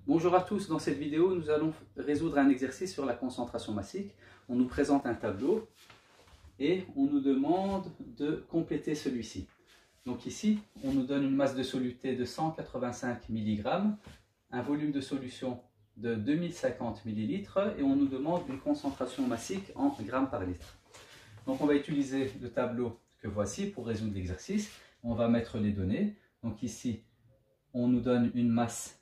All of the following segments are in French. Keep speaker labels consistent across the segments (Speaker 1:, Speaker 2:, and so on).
Speaker 1: Bonjour à tous, dans cette vidéo nous allons résoudre un exercice sur la concentration massique. On nous présente un tableau et on nous demande de compléter celui-ci. Donc ici on nous donne une masse de soluté de 185 mg, un volume de solution de 2050 ml et on nous demande une concentration massique en grammes par litre. Donc on va utiliser le tableau que voici pour résoudre l'exercice. On va mettre les données. Donc ici on nous donne une masse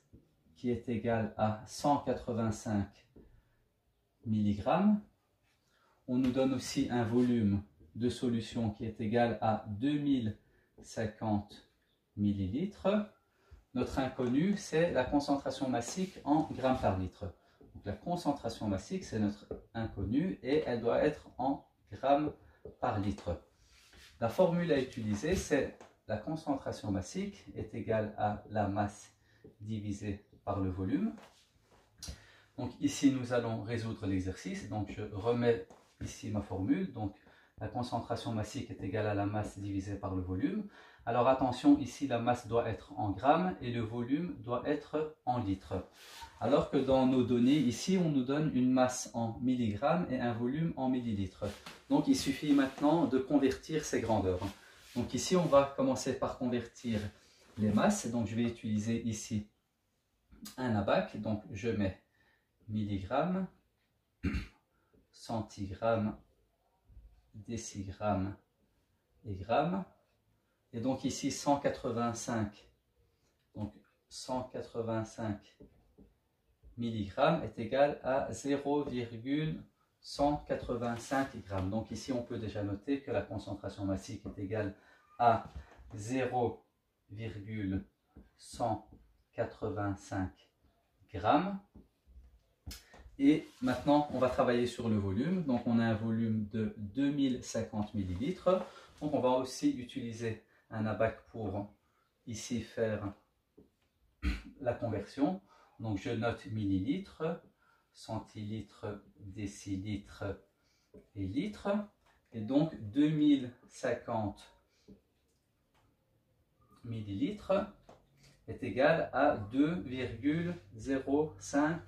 Speaker 1: qui est égale à 185 mg. On nous donne aussi un volume de solution qui est égal à 2050 ml. Notre inconnu, c'est la concentration massique en grammes par litre. Donc la concentration massique, c'est notre inconnu et elle doit être en grammes par litre. La formule à utiliser, c'est la concentration massique est égale à la masse divisée par le volume. Donc ici nous allons résoudre l'exercice. Donc je remets ici ma formule. Donc la concentration massique est égale à la masse divisée par le volume. Alors attention, ici la masse doit être en grammes et le volume doit être en litres. Alors que dans nos données ici on nous donne une masse en milligrammes et un volume en millilitres. Donc il suffit maintenant de convertir ces grandeurs. Donc ici on va commencer par convertir les masses. Donc je vais utiliser ici un abac, donc je mets milligrammes, centigrammes, décigrammes et grammes. Et donc ici 185, donc 185 milligrammes est égal à 0,185 grammes. Donc ici on peut déjà noter que la concentration massique est égale à 0,185 grammes. Et maintenant, on va travailler sur le volume. Donc, on a un volume de 2050 millilitres. Donc, on va aussi utiliser un abac pour ici faire la conversion. Donc, je note millilitres, centilitres, décilitres et litres. Et donc, 2050 millilitres est égal à 2,05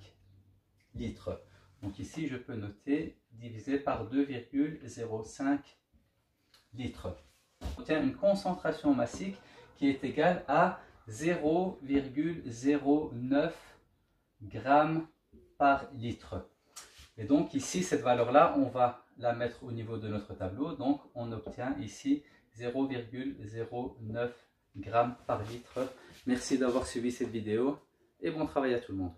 Speaker 1: litres. Donc ici, je peux noter divisé par 2,05 litres. On obtient une concentration massique qui est égale à 0,09 grammes par litre. Et donc ici, cette valeur-là, on va la mettre au niveau de notre tableau. Donc on obtient ici 0,09 grammes par litre. Merci d'avoir suivi cette vidéo et bon travail à tout le monde.